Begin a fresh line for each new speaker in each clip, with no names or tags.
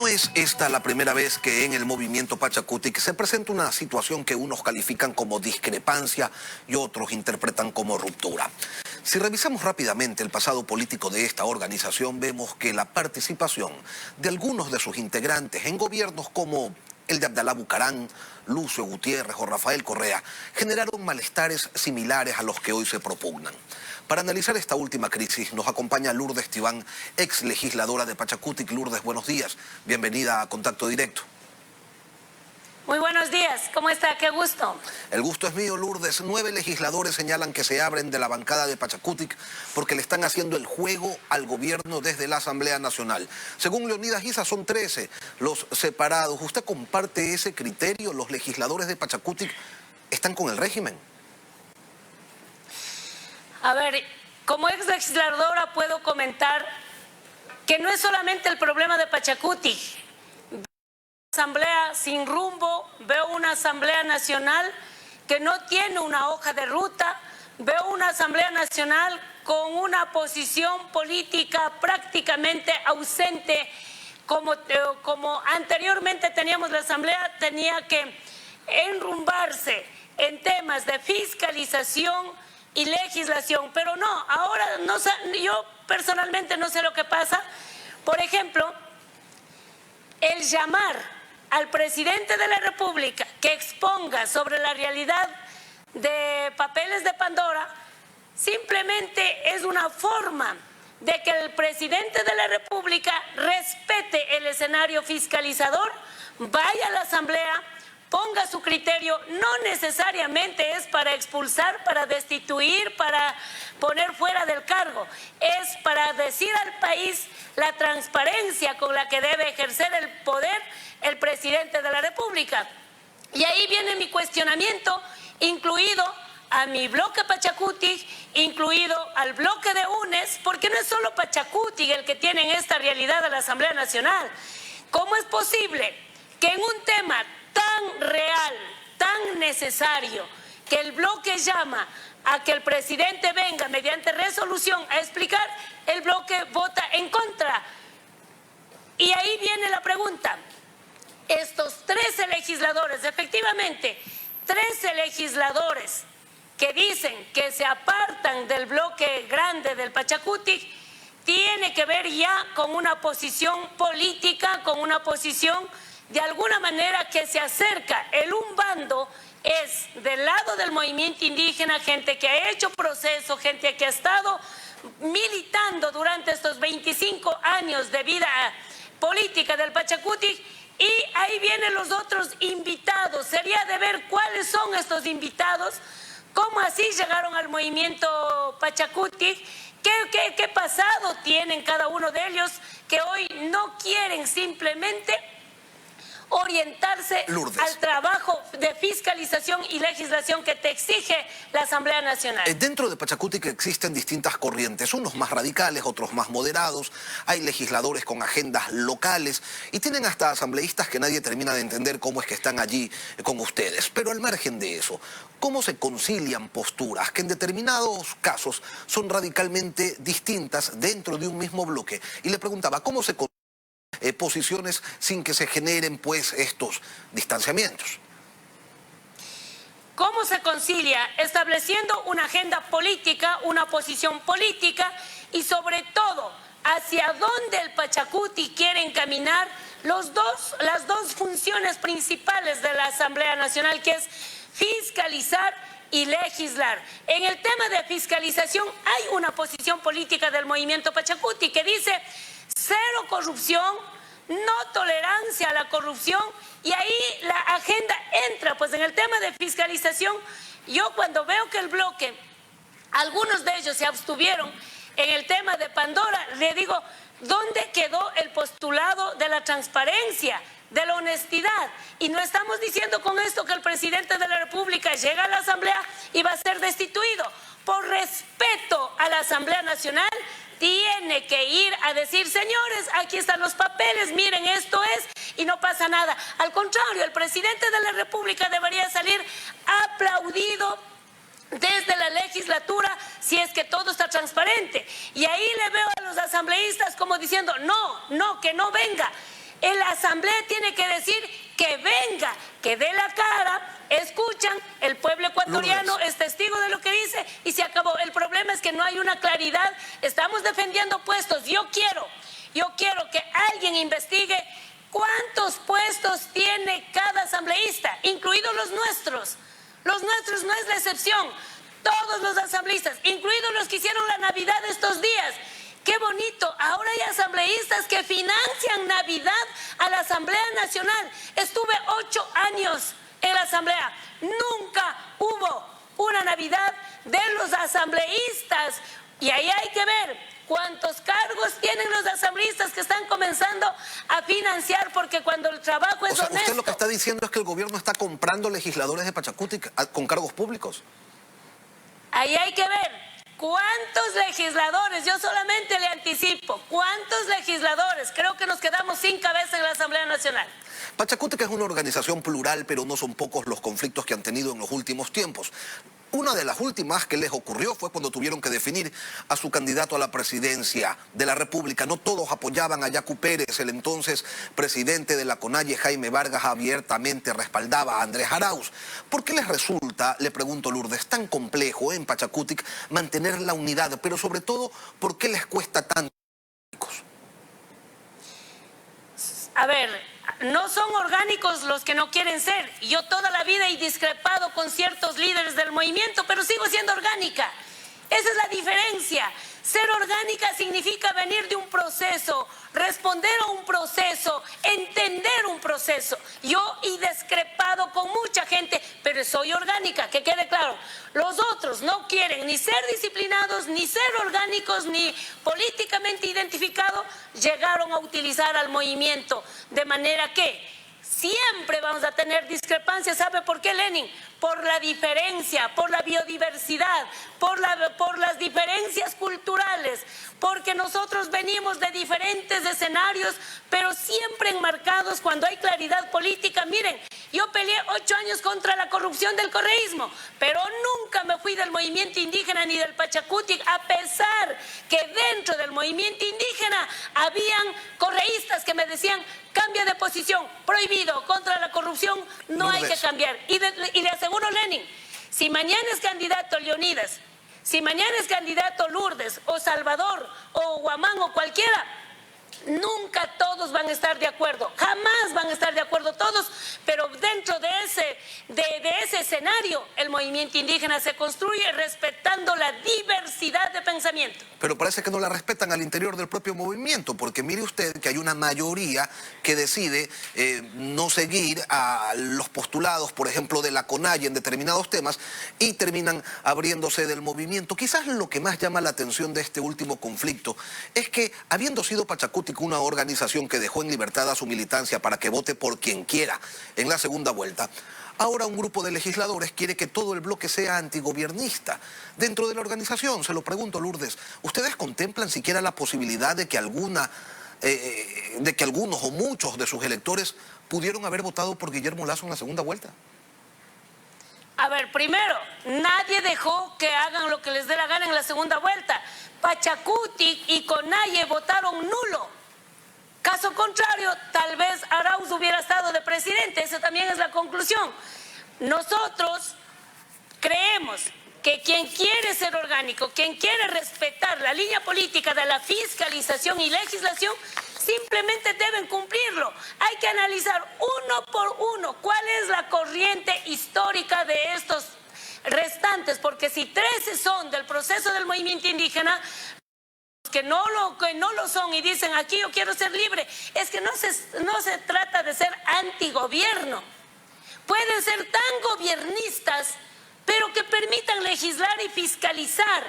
es esta la primera vez que en el movimiento Pachakutik se presenta una situación que unos califican como discrepancia y otros interpretan como ruptura. Si revisamos rápidamente el pasado político de esta organización, vemos que la participación de algunos de sus integrantes en gobiernos como el de Abdalá Bucaram, Lucio Gutiérrez o Rafael Correa generaron malestares similares a los que hoy se propugnan. Para analizar esta última crisis nos acompaña Lourdes Tibán, ex legisladora de Pachakutik. Lourdes, buenos días. Bienvenida a Contacto Directo.
Muy buenos días, ¿cómo está? Qué gusto.
El gusto es mío, Lourdes. 9 legisladores señalan que se abren de la bancada de Pachakutik porque le están haciendo el juego al gobierno desde la Asamblea Nacional. Según Leonidas Issa, son 13 los separados. ¿Usted comparte ese criterio? ¿Los legisladores de Pachakutik están con el régimen?
A ver, como ex legisladora puedo comentar que no es solamente el problema de Pachakutik. Asamblea sin rumbo, veo una Asamblea Nacional que no tiene una hoja de ruta, veo una Asamblea Nacional con una posición política prácticamente ausente, como anteriormente teníamos la Asamblea, tenía que enrumbarse en temas de fiscalización y legislación, pero no, ahora no, yo personalmente no sé lo que pasa. Por ejemplo, el llamar al presidente de la República que exponga sobre la realidad de papeles de Pandora simplemente es una forma de que el presidente de la República respete el escenario fiscalizador, vaya a la Asamblea, ponga su criterio. No necesariamente es para expulsar, para destituir, para poner fuera del cargo, es para decir al país la transparencia con la que debe ejercer el poder el presidente de la República. Y ahí viene mi cuestionamiento, incluido a mi bloque Pachakutik, incluido al bloque de UNES, porque no es solo Pachakutik el que tiene en esta realidad a la Asamblea Nacional. ¿Cómo es posible que en un tema tan real, tan necesario, que el bloque llama a que el presidente venga mediante resolución a explicar, el bloque vota en contra? Y ahí viene la pregunta. Estos 13 legisladores, efectivamente, 13 legisladores que dicen que se apartan del bloque grande del Pachakutik, tiene que ver ya con una posición política, con una posición de alguna manera que se acerca. El un bando es del lado del movimiento indígena, gente que ha hecho proceso, gente que ha estado militando durante estos 25 años de vida política del Pachakutik, y ahí vienen los otros invitados. Sería de ver cuáles son estos invitados, cómo así llegaron al movimiento Pachakutik, qué pasado tienen cada uno de ellos, que hoy no quieren simplemente orientarse
Lourdes,
al trabajo de fiscalización y legislación que te exige la Asamblea Nacional.
Dentro de Pachakutik existen distintas corrientes, unos más radicales, otros más moderados. Hay legisladores con agendas locales y tienen hasta asambleístas que nadie termina de entender cómo es que están allí con ustedes. Pero al margen de eso, ¿cómo se concilian posturas que en determinados casos son radicalmente distintas dentro de un mismo bloque? Y le preguntaba, ¿cómo se concilian posiciones sin que se generen pues estos distanciamientos?
¿Cómo se concilia? Estableciendo una agenda política, una posición política y sobre todo hacia dónde el Pachakutik quiere encaminar las dos funciones principales de la Asamblea Nacional, que es fiscalizar y legislar. En el tema de fiscalización hay una posición política del movimiento Pachakutik que dice cero corrupción, no tolerancia a la corrupción, y ahí la agenda entra. Pues en el tema de fiscalización, yo cuando veo que el bloque, algunos de ellos se abstuvieron en el tema de Pandora, le digo, ¿dónde quedó el postulado de la transparencia, de la honestidad? Y no estamos diciendo con esto que el presidente de la República llega a la Asamblea y va a ser destituido. Por respeto a la Asamblea Nacional, tiene que ir a decir, señores, aquí están los papeles, miren, esto es, y no pasa nada. Al contrario, el presidente de la República debería salir aplaudido desde la legislatura si es que todo está transparente. Y ahí le veo a los asambleístas como diciendo, no, que no venga. La asamblea tiene que decir que venga, que dé la cara, escuchan, el pueblo ecuatoriano es testigo de lo que dice y se acabó. El problema es que no hay una claridad, estamos defendiendo puestos. Yo quiero que alguien investigue cuántos puestos tiene cada asambleísta, incluidos los nuestros. Los nuestros no es la excepción. Todos los asambleístas, incluidos los que hicieron la Navidad estos días. ¡Qué bonito! Ahora hay asambleístas que financian Navidad a la Asamblea Nacional. Estuve 8 años en la Asamblea. Nunca hubo una Navidad de los asambleístas. Y ahí hay que ver cuántos cargos tienen los asambleístas que están comenzando a financiar, porque cuando el trabajo es honesto...
Usted lo que está diciendo es que el gobierno está comprando legisladores de Pachacuti con cargos públicos.
Ahí hay que ver cuántos legisladores, yo solamente le anticipo, cuántos legisladores, creo que nos quedamos sin cabeza en la Asamblea Nacional.
Pachacuti es una organización plural, pero no son pocos los conflictos que han tenido en los últimos tiempos. Una de las últimas que les ocurrió fue cuando tuvieron que definir a su candidato a la presidencia de la República. No todos apoyaban a Yacu Pérez, el entonces presidente de la CONAIE, Jaime Vargas, abiertamente respaldaba a Andrés Arauz. ¿Por qué les resulta, le pregunto Lourdes, tan complejo en Pachacuti mantener la unidad? Pero sobre todo, ¿por qué les cuesta tanto?
A ver, no son orgánicos los que no quieren ser. Yo toda la vida he discrepado con ciertos líderes del movimiento, pero sigo siendo orgánica. Esa es la diferencia. Ser orgánica significa venir de un proceso, responder a un proceso, entender un proceso. Yo he discrepado con mucha gente, pero soy orgánica, que quede claro. Los otros no quieren ni ser disciplinados, ni ser orgánicos, ni políticamente identificados. Llegaron a utilizar al movimiento de manera que siempre vamos a tener discrepancias. ¿Sabe por qué, Lenin? Por la diferencia, por la biodiversidad, por las diferencias culturales, porque nosotros venimos de diferentes escenarios, pero siempre enmarcados cuando hay claridad política. Miren, yo peleé 8 años contra la corrupción del correísmo, pero nunca me fui del movimiento indígena ni del Pachacuti, a pesar que dentro del movimiento indígena habían correístas que me decían: cambia de posición, prohibido, contra la corrupción no hay que cambiar. Y le aseguro, Lenin, si mañana es candidato Leonidas, si mañana es candidato Lourdes o Salvador o Guamán o cualquiera, nunca todos van a estar de acuerdo, jamás van a estar de acuerdo todos, pero dentro de ese escenario el movimiento indígena se construye respetando la diversidad de pensamiento.
Pero parece que no la respetan al interior del propio movimiento, porque mire usted que hay una mayoría que decide no seguir a los postulados, por ejemplo, de la CONAIE en determinados temas y terminan abriéndose del movimiento. Quizás lo que más llama la atención de este último conflicto es que, habiendo sido Pachacuti una organización que dejó en libertad a su militancia para que vote por quien quiera en la segunda vuelta, ahora un grupo de legisladores quiere que todo el bloque sea antigobiernista. Dentro de la organización, se lo pregunto, Lourdes, ¿ustedes contemplan siquiera la posibilidad de que algunos o muchos de sus electores pudieron haber votado por Guillermo Lasso en la segunda vuelta?
A ver, primero, nadie dejó que hagan lo que les dé la gana en la segunda vuelta. Pachacuti y CONAIE votaron nulo. Caso contrario, tal vez Arauz hubiera estado de presidente. Esa también es la conclusión. Nosotros creemos que quien quiere ser orgánico, quien quiere respetar la línea política de la fiscalización y legislación, simplemente deben cumplirlo. Hay que analizar uno por uno cuál es la corriente histórica de estos restantes, porque si 13 son del proceso del movimiento indígena, que no lo son y dicen: aquí yo quiero ser libre, es que no se trata de ser antigobierno. Pueden ser tan gobiernistas, pero que permitan legislar y fiscalizar.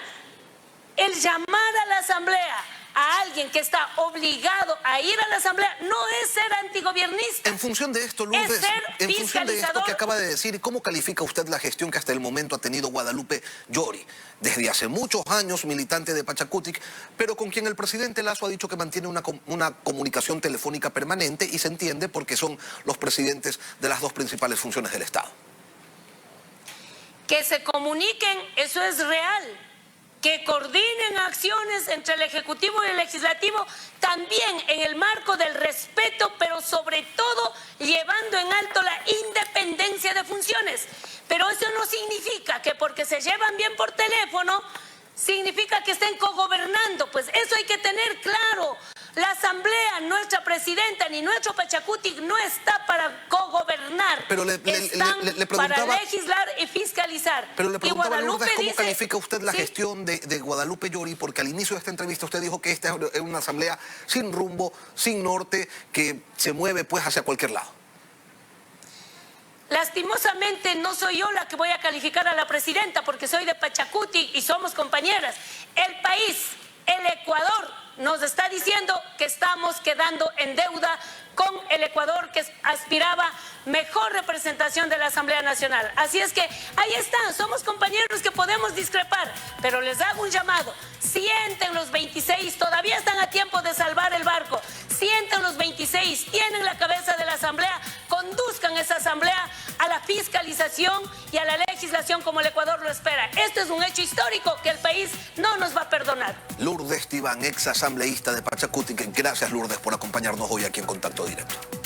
El llamar a la asamblea a alguien que está obligado a ir a la asamblea no es ser antigobiernista.
En función de esto, Lourdes,
es ser
en función de esto que
fiscalizador.
acaba de decir, ¿cómo califica usted la gestión que hasta el momento ha tenido Guadalupe Llori? Desde hace muchos años militante de Pachacuti, pero con quien el presidente Lasso ha dicho que mantiene una comunicación telefónica permanente, y se entiende porque son los presidentes de las dos principales funciones del Estado.
Que se comuniquen, eso es real. que coordinen acciones entre el Ejecutivo y el Legislativo, también en el marco del respeto, pero sobre todo llevando en alto la independencia de funciones. Pero eso no significa que porque se llevan bien por teléfono, significa que estén cogobernando. Pues eso hay que tener claro. La Asamblea, nuestra presidenta, ni nuestro Pachacutic no está para cogobernar.
Pero le
para legislar y fiscalizar.
Pero le preguntaba, Lourdes, ¿cómo
dice,
califica usted la
¿sí?
gestión de Guadalupe Llori? Porque al inicio de esta entrevista usted dijo que esta es una asamblea sin rumbo, sin norte, que se mueve pues hacia cualquier lado.
Lastimosamente no soy yo la que voy a calificar a la presidenta, porque soy de Pachacutic y somos compañeras. El país, el Ecuador, nos está diciendo que estamos quedando en deuda con el Ecuador, que aspiraba mejor representación de la Asamblea Nacional. Así es que ahí están, somos compañeros que podemos discrepar, pero les hago un llamado. Sienten los 26, todavía están a tiempo de salvar el barco. Sienten los 26, tienen la cabeza de la Asamblea, conduzcan esa Asamblea a la fiscalización y a la legislación como el Ecuador lo espera. Esto es un hecho histórico que el país no nos va a perdonar.
Lourdes Tibán, ex asambleísta de Pachacutic. Gracias, Lourdes, por acompañarnos hoy aquí en Contacto Directo.